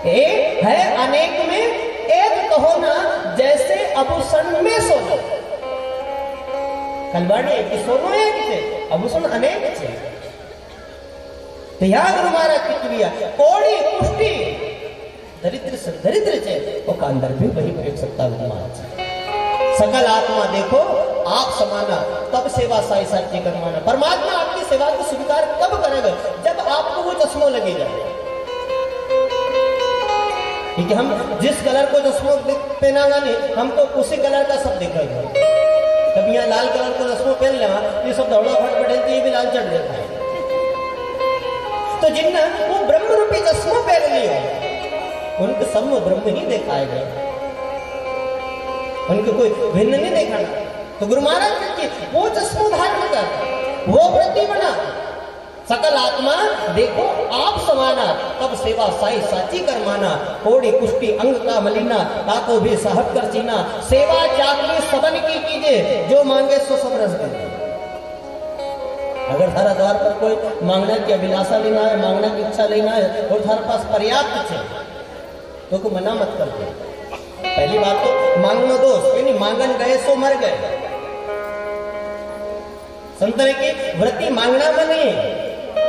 एक है अनेक में एक कहो ना, जैसे आभूषण में सोनो। कलवाड़ी की सोनो एक थे, आभूषण अनेक थे। तो यहाँ गुरु महाराज की क्रिया कोड़ी पुष्टि दरिद्र से दरिद्र छे वो का अंदर भी वही एक सत्ता विद्यमान है। सकल आत्मा देखो आप समाना तब सेवा साई साची करवाना। परमात्मा आपकी सेवा को स्वीकार कब करेगा जब आपको वो चश्मो लगेगा। क्योंकि हम जिस कलर को चश्मो पहनागा नहीं हमको उसी कलर का सब दिखेगा। कभी यहाँ लाल कलर को चश्मो पहन लेगा ये सब दौड़ा फट पड़े ये भी लाल चढ़ जाता है। तो जिनने वो ब्रह्म रूपी चश्मो पहन लिया उनको सब ब्रह्म ही दिखाएगा, उनको कोई भिन्न नहीं दिखाना। तो गुरु महाराज कहते वो चश्मो धारण कर वो वृत्ति बना सकल आत्मा देखो आप समाना तब सेवा साई साची कर माना। कोड़ी कुष्टी अंग का मलिना ताको भी साहब कर चीना। सेवा चाकरी सदन की कीजिए जो मांगे सो सब रस दे। अगर थारा द्वार पर कोई मांगना की अभिलाषा लेना है, मांगना की इच्छा लेना है और थारे पास पर्याप्त है तो को मना मत कर दो। पहली बात तो मांगनो दोष यानी मांगन गए सो मर गए। संत ने की वृत्ति मांगना में नहीं है,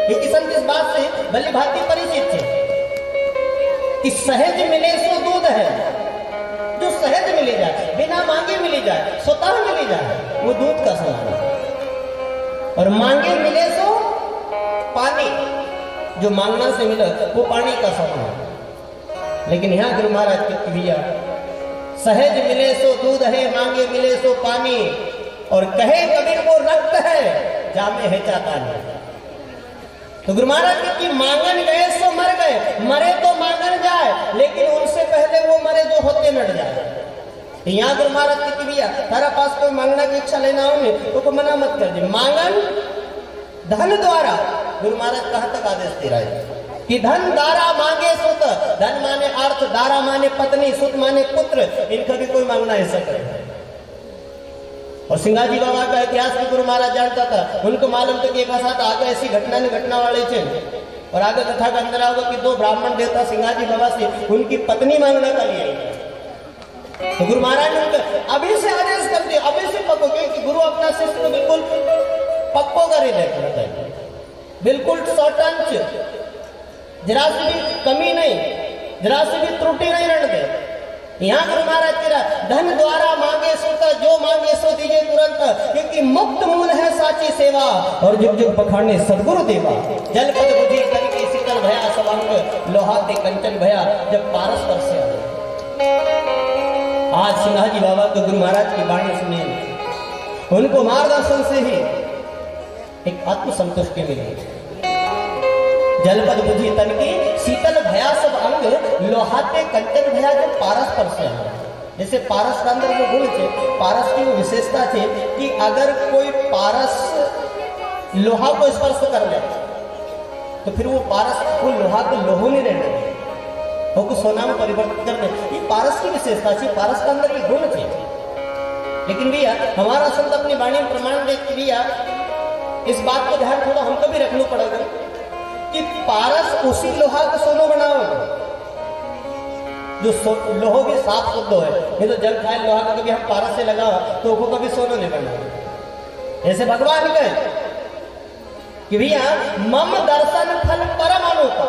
क्योंकि संत इस बात से भली भांति परिचित है कि सहज मिले सो दूध है। जो सहज मिले जाए बिना मांगे मिली जाए स्वतः मिली जाए वो दूध का समान है, और मांगे मिले सो पानी जो मांगना से मिले वो पानी का समान है। लेकिन यहाँ गुरु महाराज के भैया सहज मिले सो दूध है मांगे मिले सो पानी, और कहे कबीर वो रक्त है जामे है चाहता नहीं। तो गुरु महाराज की मांगन गए सो मर गए, मरे तो मांगन जाए लेकिन उनसे पहले वो मरे जो होते मर जाए। यहाँ गुरु महाराज की भैया तारा पास कोई मांगना की इच्छा लेना हो तो को मना मत कर दे। मांगन धन द्वारा गुरु महाराज कहाँ तक आदेश दे रहा है कि धन दारा मांगे सुत। धन माने अर्थ, दारा माने पत्नी, सुत माने पुत्र, इनका भी कोई मांगना ऐसा करे। और सिंगाजी बाबा का इतिहास भी गुरु महाराज जानता था। उनको मालूम था कि एक साथ आगे ऐसी घटना नहीं घटना वाले थे, और आगे कथा का अंदर होगा कि 2 ब्राह्मण देवता सिंगाजी बाबा से उनकी पत्नी मांगने का लिए। तो गुरु महाराज ने उनको अभी से आदेश कर दिया, अभी से पक्को, क्योंकि गुरु अपना शिष्य को बिल्कुल पक्को कर ही देता है, बिल्कुल शॉर्टंच, जरा से भी कमी नहीं, जरा से भी त्रुटि नहीं रहने दे। यहाँ गुरु महाराज तेरा धन द्वारा मांगे सोता जो मांगे सो दीजिए तुरंत, क्योंकि मुक्त मूल है साची सेवा और जुग जुग पखाने सदगुरु देवा। जल पद बुझी कल की शीतल भया सवांग लोहाते कंचन भया जब पारस पर से। आज सिंहाजी बाबा तो गुरु महाराज की वाणी सुने, उनको मार्गदर्शन से ही एक आत्म संतुष्टि मिली। जलपद बुझी तन की शीतल भया सब अंग लोहाते कंचन भया जब पारस पर से। जैसे पारस का अंदर वो गुण थे, पारस की वो विशेषता थी कि अगर कोई पारस लोहा को स्पर्श कर ले तो फिर वो पारस वो लोहा को लोहो नहीं रहने दे, वो को सोना में परिवर्तित कर दे। ये पारस की विशेषता है, पारस के अंदर ये गुण थे। लेकिन भैया हमारा संत अपनी वाणी में प्रमाण दे कि भैया इस बात को ध्यान थोड़ा हमको भी रखना पड़ेगा कि पारस उसी लोहा को सोनो बनाओ जो लोहो भी साफ शुद्ध है। नहीं तो जल खाए लोहा का कभी हम पारस से लगा तो वो कभी सोनो नहीं बना। ऐसे भगवान कहे कि भैया मम दर्शन फल परम अनुपा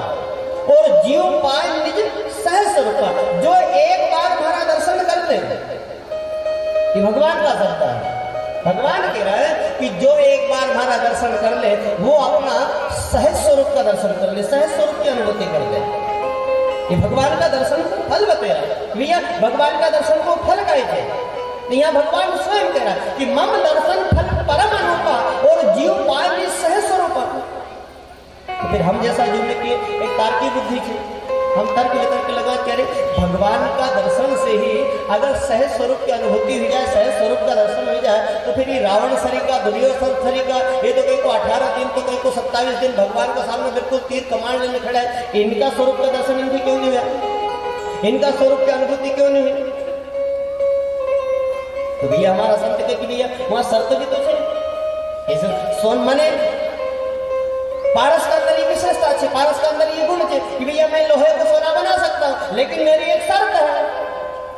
और जीव पाय निज सहस रूपा। जो एक बार हमारा दर्शन कर ले, ये भगवान का शब्द है। भगवान कह रहा है कि जो एक बार हमारा दर्शन कर ले वो अपना सहज स्वरूप का दर्शन कर ले, सहज स्वरूप की अनुभूति कर ले। ये भगवान का दर्शन को फल बता रहा है। भैया भगवान का दर्शन को फल कहते हैं। यहाँ भगवान स्वयं कह रहा है कि मम दर्शन फल परम अनुपा और जीव पाय सहज स्वरूप। तो फिर हम जैसा जीव की एक तार्किक बुद्धि थी, हम तर्क लेकर के लगा कह रहे भगवान का दर्शन से ही अगर सहज स्वरूप की अनुभूति हो जाए, सहज स्वरूप का दर्शन हो जाए, तो फिर ये रावण सरीका, दुर्योधन सरीका, ये तो कहीं को 18 दिन तो कहीं को 27 दिन भगवान के सामने बिल्कुल तीर कमान लेने खड़ा है। इनका स्वरूप का दर्शन इनकी क्यों नहीं हुआ, इनका स्वरूप की अनुभूति क्यों नहीं हुई? तो भैया हमारा संत के भैया वहां शर्त भी तो है। सोन मने पारस के अंदर ये विशेषता है, पारस के अंदर ये गुण है कि भैया मैं लोहे को सोना बना सकता हूं, लेकिन मेरी एक शर्त है,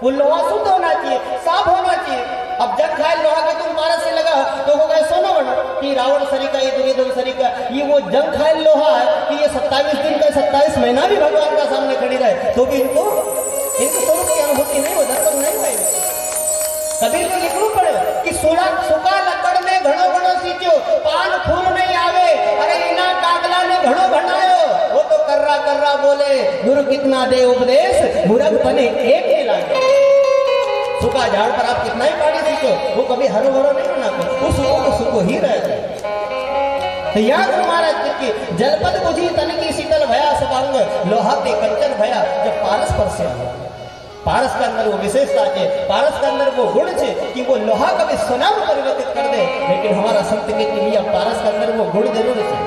वो लोहा शुद्ध होना चाहिए, साफ होना चाहिए। अब जब खाए लोहा का तुम पारस से लगा तो वो कहे सोना बना कि रावण सरीका, ये दुर्योधन सरीका, ये वो जंग खाए लोहा है कि ये 27 दिन का 27 महीना भी भगवान का सामने खड़ी रहे तो भी इनको स्वरूप की अनुभूति नहीं हो, दर्शन नहीं होगी। कबीर को लिखना पड़े कि सुखा लकड़ में घणो घणो सींचो, पान फूल नहीं आवे, अरे इना कागला ने घणो घनायो। वो तो कर्रा बोले गुरु कितना दे उपदेश, मूर्ख बने एक नहीं लागे। सूखा झाड़ पर आप कितना ही पानी सींचो वो कभी हरो भरो नहीं बनाते, उस सुखो ही रहते। तो याद हमारा कि जलपद बुझी तन की शीतल भया सबांग, लोहा पे कंचन भया जब पारस पर से आया। पारस के अंदर वो विशेषता है, पारस के अंदर वो गुण है कि वो लोहा का भी सोना में परिवर्तित कर दे। लेकिन हमारा संत के लिए पारस के अंदर वो गुण जरूर है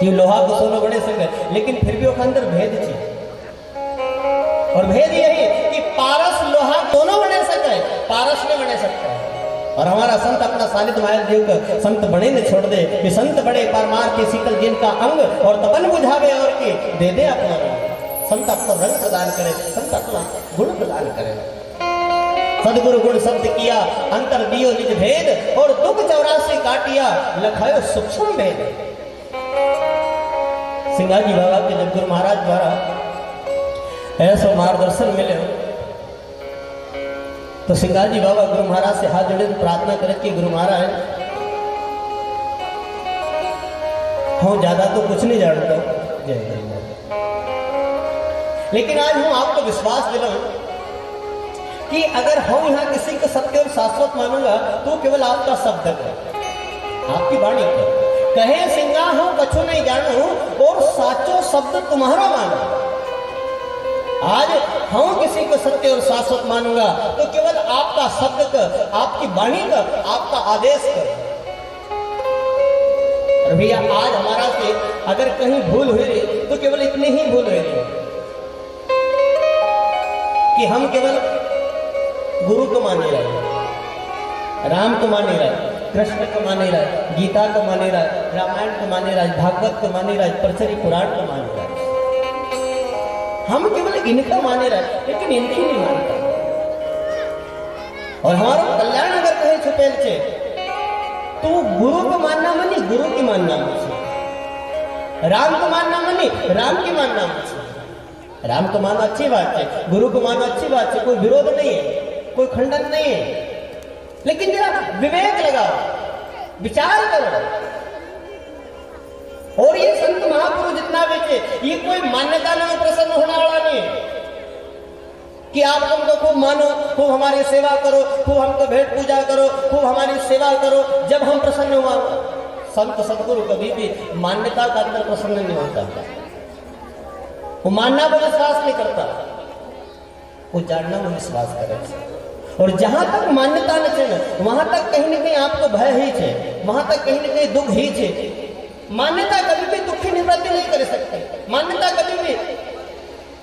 कि लोहा को सोना बड़े संग, लेकिन फिर भी वो अंदर भेद है। और भेद यही कि पारस लोहा दोनों बने सके, पारस नहीं बने सकता। और हमारा संत अपना सानिध्य माया देव का संत बड़े ने छोड़ दे कि संत बड़े परमार के शीतल जिन का अंग और तपन बुझावे और के दे दे अपना रंग। संत अपना रंग प्रदान करे, संत अपना गुण प्रदान करे। सदगुरु गुण संत किया अंतर दियो निज भेद और दुख 84 काटिया लखायो सूक्ष्म भेद। सिंगाजी बाबा के जब गुरु महाराज द्वारा ऐसा मार्गदर्शन मिले तो सिंगाजी बाबा गुरु महाराज से हाथ जोड़े प्रार्थना करे कि गुरु महाराज हम ज्यादा तो कुछ नहीं जानता, जय लेकिन आज हम आपको विश्वास दिलाऊं कि अगर हम यहाँ किसी को सत्य और शाश्वत मानूंगा तो केवल आपका शब्द है, आपकी वाणी है। कहे सिंगा हम कछु नहीं जानू और साचो शब्द तुम्हारा मानो। आज हम किसी को सत्य और शाश्वत मानूंगा तो केवल आपका शब्द का, आपकी वाणी का, आपका आदेश का। और भैया आज हमारा से अगर कहीं भूल हुई तो केवल इतनी ही भूल हुई कि हम केवल गुरु को माने रहे, राम को माने रहे, कृष्ण को माने रहे, गीता को माने रहे, रामायण को माने रहे, भागवत को माने रहे, प्रचरी पुराण को माने रहे। हम केवल इनका माने रहे लेकिन इनकी नहीं मानते। और हमारा कल्याण अगर कहीं छुपेल छे तो गुरु को मानना मनी गुरु की मानना मुझे, राम को मानना मनी राम की मानना मुझे। राम को मानना अच्छी बात है, गुरु को मानना अच्छी बात है, कोई विरोध नहीं है, कोई खंडन नहीं है। लेकिन जरा विवेक लगाओ, विचार करो। और ये संत महापुरुष जितना बेचे ये कोई मान्यता में प्रसन्न होने वाला नहीं कि आप हमको खूब मानो, खूब हमारी सेवा करो, खूब हमको भेंट पूजा करो, खूब हमारी सेवा करो जब हम प्रसन्न हुआ। संत सदगुरु कभी भी मान्यता का अंदर प्रसन्न नहीं होता, वो मानना में विश्वास नहीं करता, वो जानना में विश्वास करे। और जहां तक मान्यता न छे वहां तक कहीं न कहीं आपको भय ही छे, वहां तक कहीं न कहीं दुख ही छे। मान्यता कभी भी दुख की निवृत्ति नहीं कर सकती, मान्यता कभी भी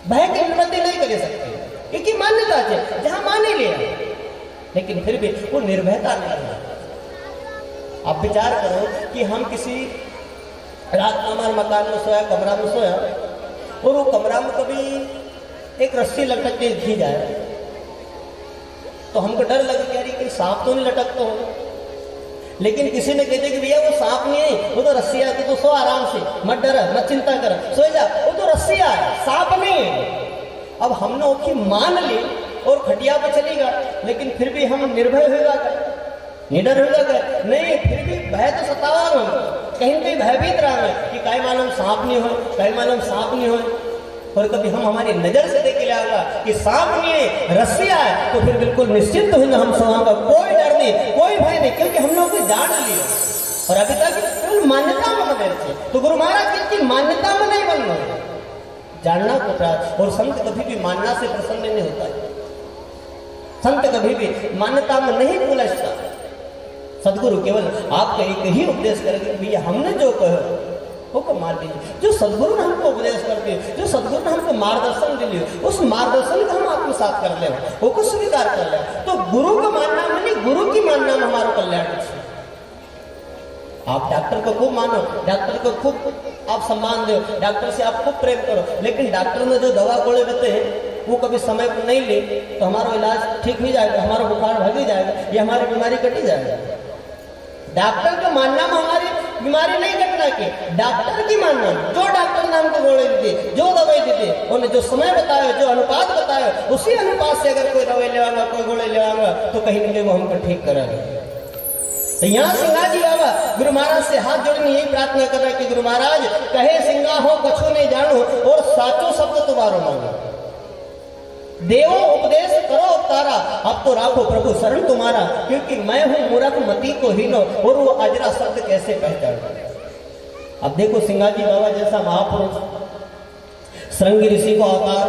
भय की निवृत्ति नहीं कर सकती, क्योंकि मान्यता है जहां माने लिया, लेकिन फिर भी वो निर्भयता नहीं है। आप विचार करो कि हम किसी रात में हमारे मकान में सोया, कमरा में सोया, और वो कमरा में कभी एक रस्सी लटक के घी जाए तो हमको डर लगे कि यार कहीं सांप तो नहीं लटकता हो। लेकिन किसी ने कहते कि भैया वो सांप नहीं है, वो तो रस्सी है, तो सो आराम से, मत डर, मत चिंता कर, सो जा, वो तो रस्सी है, सांप नहीं है। अब हमने उसकी मान ली और खटिया पे चली गया, लेकिन फिर भी हम निर्भय होगा क्या, निडर होगा क्या? नहीं, फिर भी भय तो सतावा हम, कहीं कहीं भयभीत रहा है कि कहीं मालूम सांप नहीं हो, कहीं मालूम सांप नहीं हो। और कभी हम हमारी नजर से देख लिया कि सांप नहीं है, रस्सिया है, तो फिर बिल्कुल निश्चिंत हो हम सोएंगे, कोई डर नहीं, कोई भय नहीं, क्योंकि हम लोग को जान लिया। और अभी तक केवल मान्यता में बदल थे, तो गुरु महाराज की मान्यता में नहीं बनना, जानना को प्राप्त। और संत कभी भी मानना से प्रसन्न नहीं होता है, संत कभी भी मान्यता में नहीं उलझता। सदगुरु केवल आपका एक ही उपदेश करेंगे, भैया हमने जो कहो वो को मान लीजिए। जो सदगुरु ने हमको उपदेश करते हैं, जो सदगुरु ने हमको मार्गदर्शन दिए, उस मार्गदर्शन को हम आत्मसात कर ले, वो को स्वीकार कर ले। तो गुरु का मानना में नहीं, गुरु की मानना में हमारा कल्याण है। आप डॉक्टर को खूब मानो, डॉक्टर को खूब आप सम्मान दो, डॉक्टर से आप खूब प्रेम करो, लेकिन डॉक्टर ने जो दवा गोले देते हैं वो कभी समय पर नहीं ले तो हमारा इलाज ठीक नहीं जाएगा, हमारा बुखार भाग ही जाएगा, या हमारी बीमारी कटी जाएगा। डॉक्टर को मानना में हमारी बीमारी नहीं कटना की, डॉक्टर की मानना, जो डॉक्टर ने हमको गोले दी, जो दवाई दी थी, उन्होंने जो समय बताया, जो अनुपात बताया, उसी अनुपात से अगर कोई दवाई लेवागा, कोई गोले लेवागा, तो कहीं न कहीं वो हमको ठीक करेगा। तो यहाँ सिंगाजी बाबा गुरु महाराज से हाथ जोड़ने यही प्रार्थना कर रहे कि गुरु महाराज कहे सिंगा हो कछु नहीं जानो, और साचो शब्द तुम्हारो मानो, देवो उपदेश करो तारा, अब तो राखो प्रभु शरण तुम्हारा, क्योंकि मैं हूं मूर्ख मति को हीनो, और वो अजरा शब्द कैसे पहचान। अब देखो सिंगाजी बाबा जैसा महापुरुष, श्रृंगी ऋषि को अवतार,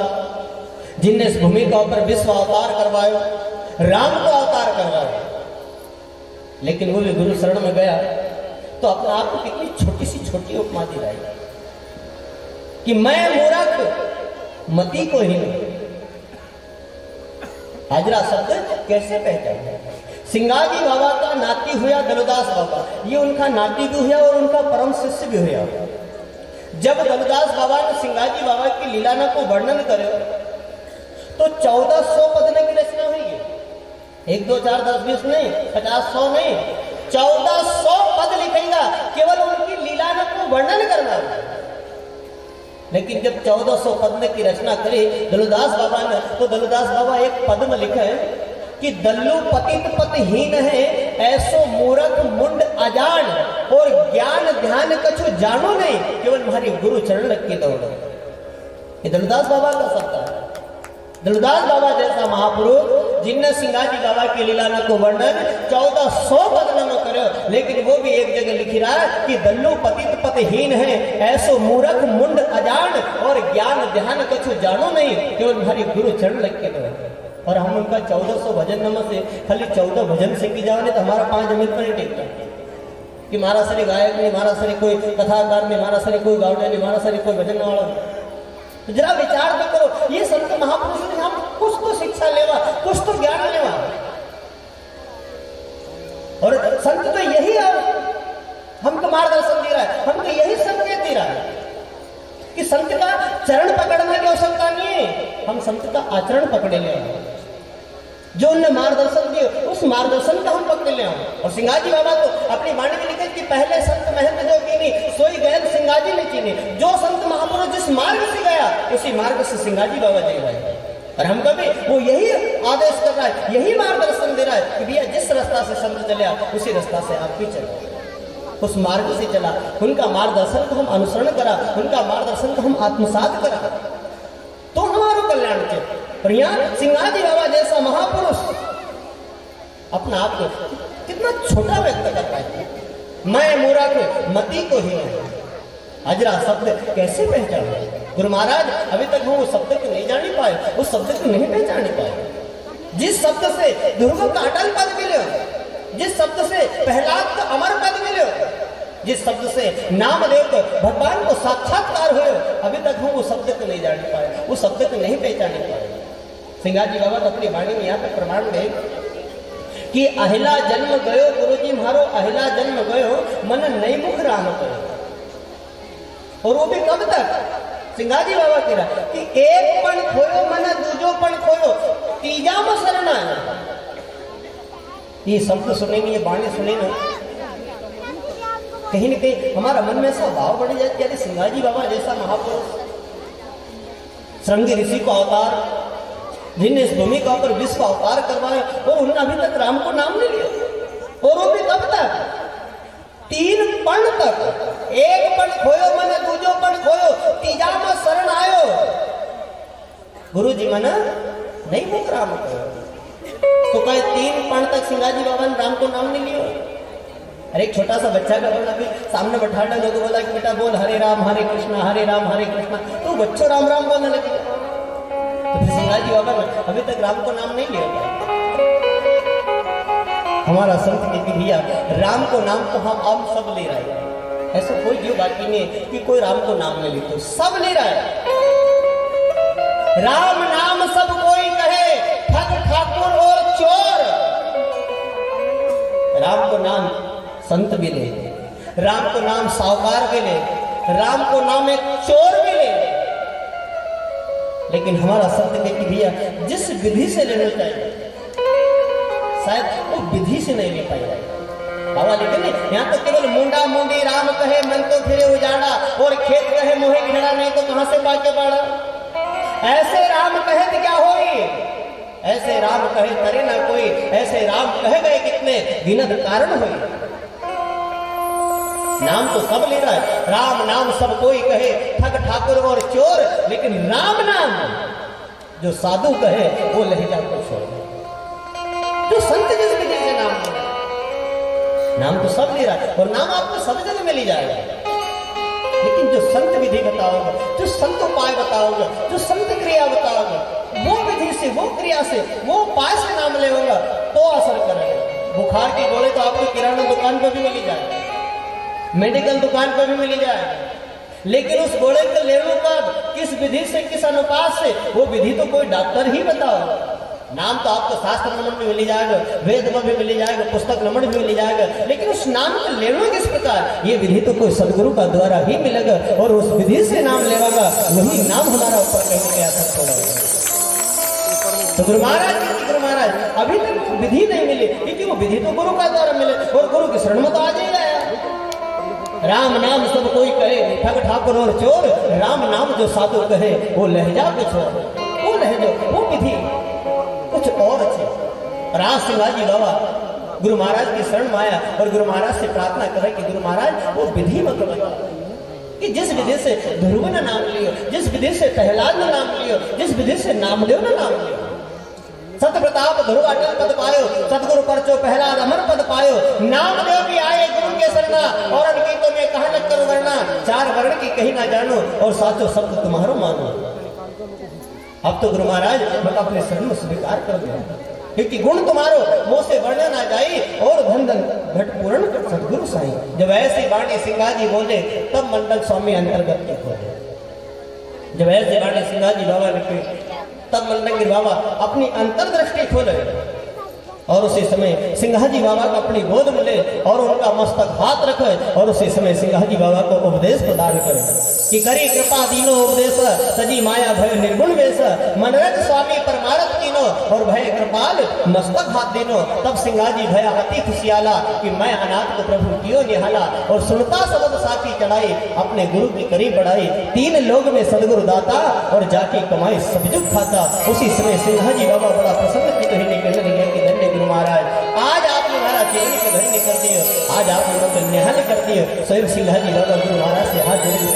जिनने इस भूमि का ऊपर विश्व अवतार करवायो, राम को अवतार करवाया, लेकिन वो भी गुरु शरण में गया तो अपने आप को कितनी छोटी सी छोटी उपमा दी रही कि मैं मूर्ख मति को हीनो, हाजरा शब्द कैसे पहचाने। सिंगाजी बाबा का नाती हुआ दलुदास बाबा, ये उनका नाती भी हुआ और उनका परम शिष्य भी हुआ। जब दलुदास बाबा ने सिंगाजी बाबा की लीलाना को वर्णन करे तो 1400 पद की रचना हुई है, 1 2 4 10 20 नहीं, 50 100 नहीं, 1400 पद लिखेगा केवल उनकी लीलाना को वर्णन करना। लेकिन जब 1400 पद की रचना करी दलुदास बाबा ने, तो दलुदास बाबा एक पद में लिखे कि दल्लू पतित पतहीन है, ऐसो मूर्ख मुंड अजान, और ज्ञान ध्यान कछु जानो नहीं, केवल हमारी गुरु चरण लग के दौड़ो। ये दलुदास बाबा का शब्द है। दलुदास बाबा जैसा महापुरुष जिनने सिंगाजी बाबा की लीलाना को वर्णन 1400 पद में करो, लेकिन वो भी एक जगह लिखी रहा है कि दल्लू पतित पतहीन है, ऐसो मूर्ख मुंड अजान, और ज्ञान ध्यान कछु जानो नहीं, केवल हमारी गुरु चरण लग के दो। और हम उनका 1400 भजन नमः से खाली 14 भजन से की जाओ, तो हमारा 5 जमीन पर नहीं टेकता कि हमारा सरी गायक नहीं, हमारा सरी कोई कथाकार नहीं, हमारा सरी कोई गावड़े नहीं, हमारा सरी कोई भजन वाला नहीं। तो जरा विचार तो करो, ये संत महापुरुषों ने हम कुछ तो शिक्षा लेवा, कुछ तो ज्ञान लेवा, और संत तो यही हमको मार्गदर्शन दे रहा है, हमको यही संकेत दे रहा है कि संत का चरण पकड़ने की आवश्यकता नहीं है, हम संत का आचरण पकड़े ले, जो उन्हें मार्गदर्शन दिए उस मार्गदर्शन का हम पकड़ ले। और सिंगाजी बाबा तो अपनी वाणी में लिखे कि पहले संत महंत जो कीनी, सोई गैर सिंगाजी ने चीनी। जो संत महापुरुष जिस मार्ग से गया उसी मार्ग से सिंगाजी बाबा दे रहे हैं, और हमको भी वो यही आदेश कर रहा है, यही मार्गदर्शन दे रहा है कि भैया जिस रास्ता से संत चले उसी रास्ता से आप भी चलो, उस मार्ग से चला, उनका मार्गदर्शन को हम अनुसरण करा, उनका मार्गदर्शन को हम आत्मसात करा, तो हमारा कल्याण के। और यहाँ सिंगाजी बाबा जैसा महापुरुष अपना आप को कितना छोटा व्यक्त कर पाए, मैं मूर्ख मति को ही अजरा शब्द कैसे पहचाने। गुरु महाराज अभी तक हम उस शब्द को नहीं जान पाए, उस शब्द को नहीं पहचान पाए। जिस शब्द से ध्रुव का अटल पद मिलो, जिस शब्द से प्रहलाद को अमर पद मिलो, जिस शब्द से नामदेव को भगवान को साक्षात्कार हो, अभी तक हम वो शब्द को नहीं जान पाए, वो शब्द को नहीं पहचान पाए। सिंगाजी बाबा तो अपनी वाणी में यहाँ पे प्रमाण दे कि अहिला जन्म गयो गुरुजी मारो, अहिला जन्म गयो मन नहीं मुख राम करो। और वो भी कब तक? सिंगाजी बाबा कह रहा कि एक पण खोयो मन दूजो पण खोयो, तीजा में शरण आया। ये शब्द सुनेंगे, ये वाणी सुने ना, कहीं न कहीं हमारा मन में ऐसा भाव बढ़ जाए कि सिंगाजी बाबा जैसा महापुरुष, श्रृंगी ऋषि का अवतार, जिनने इस भूमि का ऊपर विश्व का अवतार करवाया और उन्होंने अभी तक राम को नाम नहीं लिया। और वो भी कब तक? 3 पण तक। एक पण खोयो मन दूजो पण खोयो, तीजा में शरण आयो। गुरु जी मन नहीं मुख राम करो। तो कहे 3 पण तक सिंगाजी बाबा ने राम को नाम नहीं लिया। अरे एक छोटा सा बच्चा का बोला भी सामने बैठा लोगों को बोला कि बेटा बोल हरे राम हरे कृष्णा, हरे राम हरे कृष्णा, तो बच्चों राम राम बोलने लगे। तो फिर सिंगाजी बाबा ने अभी तक राम को नाम नहीं लिया। हमारा संत के भैया राम को नाम तो हम सब ले रहे हैं, ऐसा कोई जीव बाकी नहीं कि कोई राम को नाम नहीं ले, तो सब ले रहा है। राम नाम सब कोई कहे, ठग ठाकुर और चोर। राम को नाम संत भी ले, राम को नाम साहूकार भी ले, राम को नाम एक चोर भी ले, लेकिन हमारा संत के भैया जिस विधि से लेना चाहिए शायद वो विधि से नहीं ले पाएगा बाबा। लेकिन यहाँ तो केवल मुंडा मुंडी राम कहे मन तो फिरे उजाड़ा, और खेत कहे मोहे खेड़ा, नहीं तो कहां से बाके बाड़ा। ऐसे राम कहे तो क्या होई, ऐसे राम कहे करे ना कोई, ऐसे राम कहे गए कितने गिनत कारण हुई। नाम तो सब ले रहा है, राम नाम सब कोई कहे, ठग ठाकुर और चोर, लेकिन राम नाम जो साधु कहे वो लहजा को छोड़। जो संत जिस विधि से नाम तो सब ले रहा है, और नाम आपको सब जगह मिल जाएगा, लेकिन जो संत विधि बताओगे, जो संत उपाय बताओगे, जो संत क्रिया बताओगे, वो विधि से, वो क्रिया से, वो उपाय से नाम लेगा तो असर करेगा। बुखार की गोली तो आपको किराना दुकान पर भी मिल जाएगी, मेडिकल दुकान पर भी मिल जाएगी, लेकिन उस गोले को लेने का किस विधि से, किस अनुपात से, वो विधि तो कोई डॉक्टर ही बताओ। नाम तो आपको शास्त्र नमन में मिल जाएगा, वेद में भी मिल जाएगा, पुस्तक नमन भी मिल जाएगा, लेकिन उस नाम को लेना किस प्रकार, ये विधि तो कोई सदगुरु का द्वारा ही मिलेगा, और उस विधि से नाम लेगा वही नाम हमारा ऊपर कहीं के असर होगा। तो गुरु महाराज अभी तक विधि नहीं मिली, क्योंकि वो विधि तो गुरु का द्वारा मिले, और गुरु की शरण में तो आ जाएगा। राम नाम सब कोई कहे, ठग ठाकुर और चोर, राम नाम जो साधु कहे वो लहजा को छोड़। वो लहजा, वो विधि कुछ और अच्छे। राज सिंगाजी बाबा गुरु महाराज की शरण में आया और गुरु महाराज से प्रार्थना करे कि गुरु महाराज वो विधि मत बताओ कि जिस विधि से ध्रुव ने नाम लियो, जिस विधि से प्रहलाद ने नाम लियो, जिस विधि से नामदेव ने नाम लियो। सत प्रताप ध्रुव अटल पद पायो, सतगुरु परचो प्रहलाद अमर पद पायो। नामदेव भी आए गुरु के शरणा, और अनकी तो मैं कहा न करूं वरना, 4 वर्ण की कहीं ना जानो, और साचो शब्द तुम्हारो मानो। अब तो गुरु महाराज मैं अपने शरण में स्वीकार कर दिया, क्योंकि गुण तुम्हारो मुंह से वर्णन ना जाई, और धन धन घट पूर्ण सदगुरु साईं। जब ऐसी वाणी सिंगाजी बोले तब मंडल स्वामी अंतर्गत के खोले। जब ऐसी वाणी सिंगाजी बाबा ने तब मंडलगिरी बाबा अपनी अंतर्दृष्टि खोले, और उसी समय सिंगाजी बाबा को अपनी गोद में ले और उनका मस्तक हाथ रखे, और उसी समय सिंगाजी बाबा को उपदेश प्रदान करे कि करी कृपा दीनो उपदेश, सजी माया भय निर्गुण वेश, मनरज स्वामी परमारथ कीनो, और भय कृपाल मस्तक हाथ दीनो। तब सिंगाजी भया अति खुशियाला कि मैं अनाथ को प्रभु कियो निहाला, और सुनता सबद साकी चढ़ाई, अपने गुरु के करीब बढ़ाई। 3 लोग में सदगुरु दाता, और जाके कमाई सब जुग खाता। उसी समय सिंगाजी बाबा बड़ा प्रसन्न की कहने कहने लगे कि धन्य गुरु महाराज, आज आपने हमारा चेहरे को धन्य कर दिए, आज आप लोगों को निहाल कर दिए। स्वयं सिंगाजी बाबा गुरु महाराज से हाथ जोड़